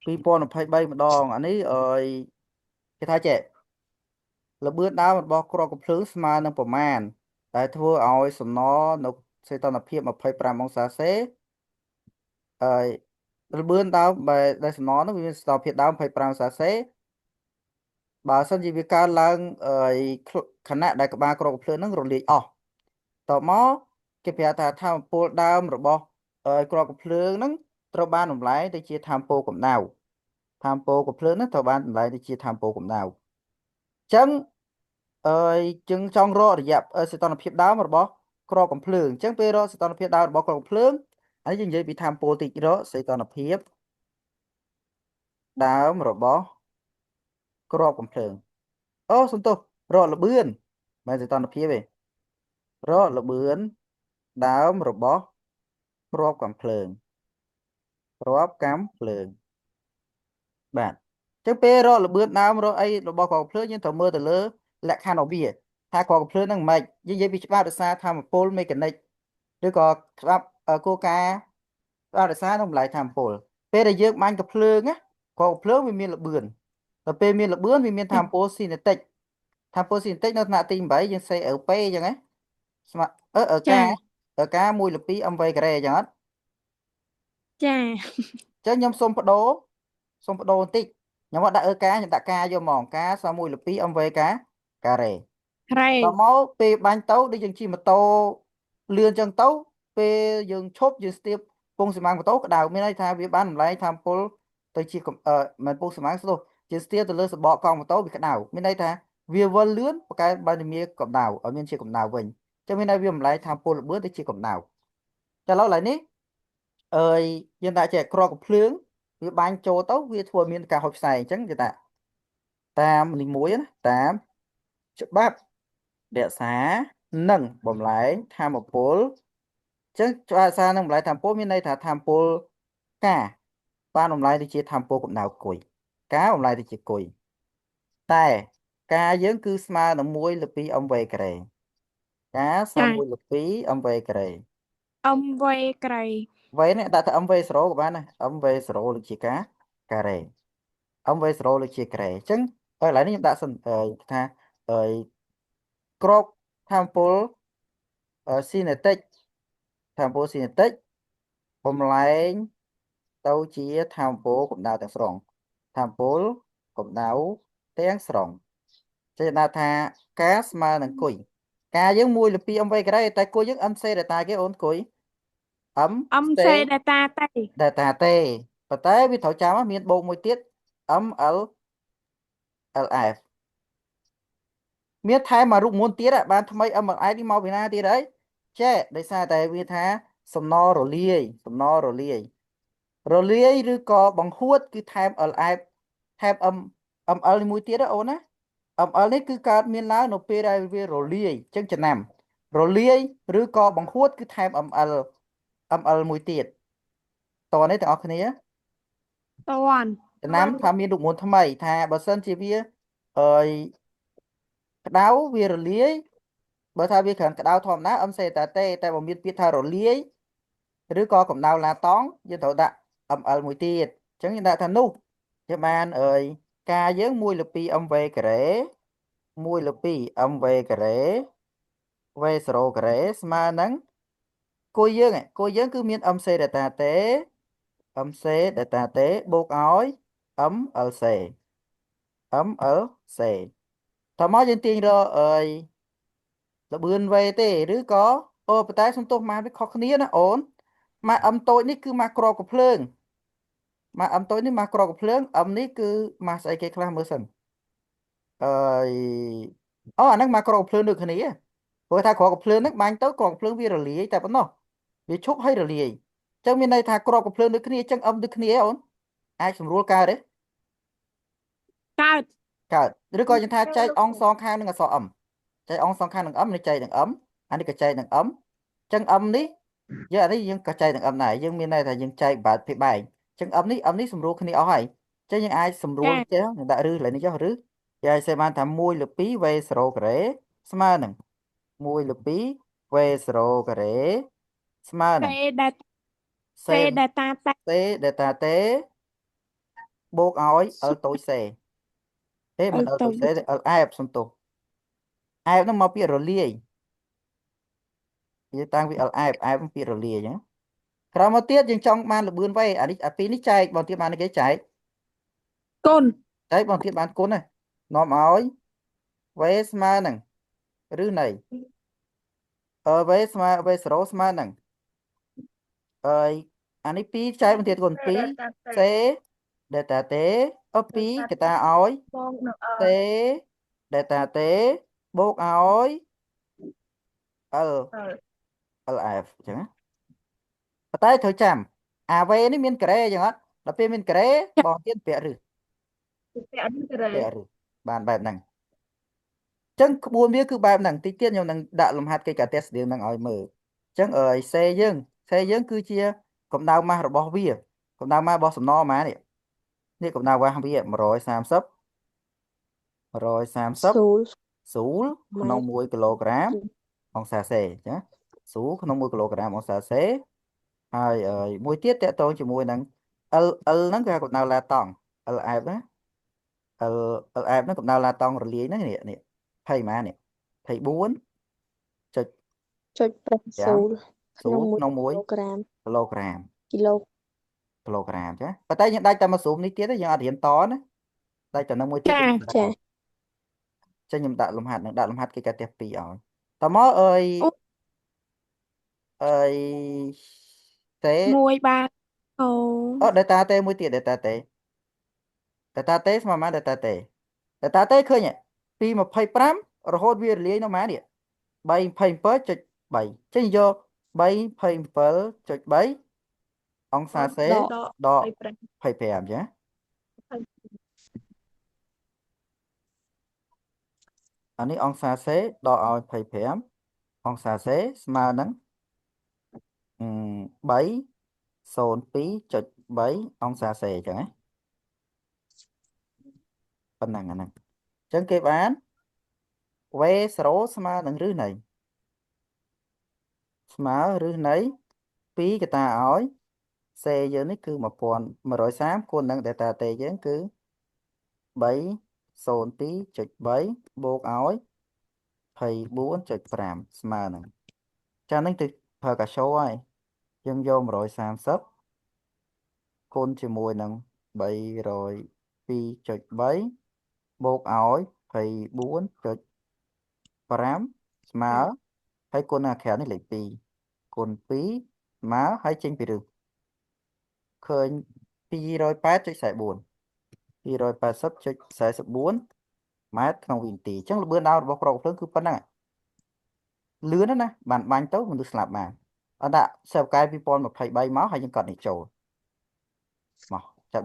2023ម្ដងអានេះគេថាចេះល្បឿនដើមរបស់គ្រាប់កាភ្លើងស្មើនឹងប្រមាណដែលធ្វើឲ្យសំណនៅសីតុណ្ហភាព25អង្សាសេហើយល្បឿនដើមដែលសំណនោះវាមានសីតុណ្ហភាពដើម25អង្សាសេបើសិនជាវាកើនឡើងខណៈដែលក្បាលគ្រាប់កាភ្លើងហ្នឹងរលាយអស់តមកគេប្រាប់ថាថាមពលដើមរបស់គ្រាប់កាភ្លើងហ្នឹងត្រូវបានបំលែងទៅជាថាមពលកម្ដៅថាមពលកាភ្លើងហ្នឹងត្រូវបានបំលែងទៅជាថាមពលកម្ដៅអញ្ចឹងអើយจึងចង់រករយៈសីតុណ្ហភាពដើមរបស់គ្រាប់កាភ្លើងអញ្ចឹងពេលរកសីតុណ្ហភាពដើមរបស់គ្រាប់កាភ្លើងហើយយើងនិយាយពីថាមពលតិចរកសីតុណ្ហភាពដើមរបស់គ្រាប់កាភ្លើងអូសំទោសរកល្បឿនមិនសីតុណ្ហភាពទេរកល្បឿនដើមរបស់គ្រាប់កាភ្លើងគ្រាប់កាំភ្លើងបាទអញ្ចឹងពេលរកល្បឿនដើមរកអីរបស់គ្រាប់កាភ្លើងយើងត្រូវមើលទៅលើលក្ខខណ្ឌរបស់វាថាគ្រាប់កាភ្លើងហ្នឹងមិនយើងនិយាយពីច្បាប់រក្សាថាមពលមេកានិកឬក៏ច្បាប់គោលការណ៍ច្បាប់រក្សាក្នុងម្លាយថាមពលពេលដែលយើងបាញ់កាភ្លើងណាគ្រាប់កាភ្លើងវាមានល្បឿនដល់ពេលមានល្បឿនវាមានថាមពលស៊ីនេតិកថាមពលស៊ីនេតិកនៅថ្នាក់ទី8យើងសេអឺពេអញ្ចឹងណាស្មើចាកា1លើ2 mv ការ៉េអញ្ចឹងអត់ចាអញ្ចឹងខ្ញុំសុំបដូរបន្តិចខ្ញុំអត់ដាក់ខ្ញុំដាក់ការយកហ្មងការស1លើ2 mv ការ៉េក្រែដល់មកពេលបាញ់ទៅដូចយើងជិះម៉ូតូលឿនចឹងទៅពេលយើងឈប់យើងស្ទាបពងសមាំងម៉ូតូក្តៅមានន័យថាវាបានបំលែងថាមពលទៅជាមិនពងសមាំងស្ទោះជាស្ទាបទៅលើសបកកង់ម៉ូតូវាក្តៅមានន័យថាវាវិលលឿនបកកែបានជាមានកម្ដៅឲ្យមានជាកម្ដៅវិញចឹងមានន័យវាបំលែងថាមពលល្បឿនទៅជាកម្ដៅតែឥឡូវនេះអើយយើងដាក់ចេះក្រកភ្លើងវាបាញ់ចូលទៅវាធ្វើមានការហុចផ្សែងអញ្ចឹងគេថាតាមនេះមួយណាតាមច្បាប់រក្សានិងបំលែងថាមពលអញ្ចឹងច្បាប់រក្សានិងបំលែងថាមពលមានន័យថាថាមពលការបានបំលែងទៅជាថាមពលកម្ដៅគុយការបំលែងទៅជាគុយតែការយើងគឺស្មើនឹង1លើ2 mv ការ៉េការសចា1លើ2 mv ការ៉េអំវេក្រៃវេនេះដាក់ទៅ mv0 ក៏បានដែរ mv0 លើជាការ៉េ mv0 លើជាការ៉េអញ្ចឹងឥឡូវនេះខ្ញុំដាក់សិនថាអឺក្របថាមពលស៊ីនេតិកថាមពលស៊ីនេតិកបំលែងទៅជាថាមពលកម្ដៅទាំងស្រុងថាមពលកម្ដៅទាំងស្រុងចេះដាក់ថាការស្មើនឹងគុយការយើង1លើ2 mv ការ៉េតែគុយយើង mc ដេតាគេអូនគុយ អំ mc សេដតាតៃដេតាទេប៉ុន្តែវាត្រូវចាំមានបូកមួយទៀត ml lf មានថែមមករូបមន្តទៀតបានថ្មី MRI នេះមកពីណាទៀតហើយចេះដោយសារតែវាថាសំណរលាយឬក៏បង្ហួតគឺថែម LF ថែម ML នេះមួយទៀតណាអូនណា ML នេះគឺកើតមានឡើងនៅពេលដែលវារលាយអញ្ចឹងចំណាំរលាយឬក៏បង្ហួតគឺថែម ML មួយទៀតតនេះទាំងអស់គ្នាតនចំណាំថាមានរូបមន្តថ្មីថាបើសិនជាវាអើយក្តៅវារលាយបើថាវាគ្រាន់ក្តៅធម្មតាអឹមសេតាទេតែបើមានពាក្យថារលាយឬក៏កម្ដៅឡាតង់យើងត្រូវដាក់ ml មួយទៀតអញ្ចឹងយើងដាក់ថានោះយើងបានការយើង1លើ2 mv ការ៉េ1លើ2 mv ការ៉េ v0 ការ៉េស្មើនឹងគួយយើងគឺមាន mc ដេតាទេ mc ដេតាទេបូកឲ្យ mlc mlc តោះមកយើងទាញរកល្បឿនវេទេឬក៏ប៉ុន្តែសំទោសម៉ាវាខុសគ្នាណាអូនម៉ាអឹមតូចនេះគឺម៉ាក្របកំភ្លើងម៉ាអឹមតូចនេះម៉ាក្របកំភ្លើងអឹមនេះគឺម៉ាស្អីគេខ្លះមើលសិនអឺអាហ្នឹងម៉ាក្របកំភ្លើងដូចគ្នាព្រោះថាក្របកំភ្លើងហ្នឹងបាញ់ទៅក្របកំភ្លើងវារលាយតែប៉ុណ្ណោះវាឈប់ហើយរលាយអញ្ចឹងមានន័យថាក្របកំភ្លើងដូចគ្នាអញ្ចឹងអឹមដូចគ្នាអូនអាចស្រួលកើតទេកើតកើតឬក៏យើងថាចែកអង្សងខាងនឹងអក្សរអឹមចែកអង្សងខាងនឹងអឹមនេះចែកនឹងអឹមអានេះក៏ចែកនឹងអឹមអញ្ចឹងអឹមនេះយើងអានេះយើងក៏ចែកនឹងអឹមដែរយើងមានន័យថាយើងចែកបែបពីបែងអញ្ចឹងអឹមនេះសម្រួលគ្នាអស់ហើយអញ្ចឹងយើងអាចសម្រួលចេះចាយើងដាក់ឬលើនេះចុះឬយើងអាចសេបានថា1លើ2 v0 ការ៉េស្មើនឹង1លើ2 v0 ការ៉េស្មើនឹងសេដេសេសេដតាតៃសេដេតាទេ បូកឲ្យ l តូច c ទេមិន l តូច c ទេ l អែបសំទោសអែបហ្នឹងមកពីរលាយយើងតាំងពី l អែបពីរលាយហ្នឹងក្រោយមកទៀតយើងចង់បានលបឿនវេអានេះអាពីរនេះចែកបងទៀតបានគេចែក គុណ បងទៀតបានគុណណានាំឲ្យវេស្មើនឹងឬនៃវេស្មើវេ0ស្មើនឹងអើយអានេះ2ចែកបងទៀតគុណ2 c ដេតាតេ2គេតាឲ្យ បងនឹង c ដេតាតេបូកឲ្យ l lf អញ្ចឹងណាប៉ុន្តែត្រូវចាំអាវេនេះមានការ៉េអញ្ចឹងអត់ដល់ពេលមានការ៉េបងទៀតពាក់ឬពាក់នេះការ៉េ ពាក់ឬបានបែបហ្នឹងអញ្ចឹងក្បួនវាគឺបែបហ្នឹងតិចទៀតខ្ញុំនឹងដាក់លំហាត់កិច្ចការទេសស្តៀងហ្នឹងឲ្យមើលអញ្ចឹងសេយើងគឺជាកម្ដៅម៉ាស់របស់វាកម្ដៅម៉ាស់របស់សំណម៉ានេះនេះកម្ដៅម៉ាស់វា130 130 សូល ស៊ូលក្នុង1គីឡូក្រាមអង្សាសេអញ្ចឹងស៊ូលក្នុង1គីឡូក្រាមអង្សាសេហើយមួយទៀតតកតងជាមួយនឹង L L ហ្នឹងគឺកម្ដៅឡាតង់ L អែបណា L L អែបហ្នឹងកម្ដៅឡាតង់រលាយហ្នឹងនេះ20ម៉ានេះ24.5ចុច5សូលស៊ូលក្នុង1 គីឡូក្រាម គីឡូក្រាម គីឡូ គីឡូក្រាមចាប៉ុន្តែយើងដាច់តែមកស៊ូមនេះទៀតទេយើងអត់រៀនតណាដាច់តែនៅមួយទៀត ចា ចឹងខ្ញុំដាក់លំហាត់នឹងដាក់លំហាត់កិច្ចការទេស2ឲ្យតមកអើយតេមួយបាទអូ data តេមួយទៀត data តេ data តេស្មើប៉ុន្មាន data តេ data តេឃើញទេពី25រហូតវារលាយនៅម៉ានេះ327.3ចេញយក327.3អង្សាសេដក25អញ្ចឹងអានេះអង្សាសេដកឲ្យ25អង្សាសេស្មើនឹង302.3អង្សាសេអញ្ចឹងណាប៉ុណ្ណឹងអាហ្នឹងអញ្ចឹងគេបាន V0 ស្មើនឹងឫសនៃស្មើឫសនៃ2កតាឲ្យ C យើងនេះគឺ1130คูณនឹង delta T យើងគឺ302.3បូកឲ្យ24.5ស្មើនឹងចាហ្នឹងទៅប្រើកាសូហើយយើងយក130คูณជាមួយនឹង302.3បូកឲ្យ24.5ស្មើហើយគុណអាក្រៅនេះលេខ2គុណ2ស្មើហើយចេញពីឫសឃើញ208.44 280.44ម៉ែត្រក្នុងវិនាទីអញ្ចឹងល្បឿនដើររបស់ប្រកបភ្លើងគឺប៉ុណ្ណឹងលឿនណាស់បានបាញ់ទៅមនុស្សស្លាប់បានអត់ដាក់សេវកាយ2023មកហើយយើងកត់នេះចូលមក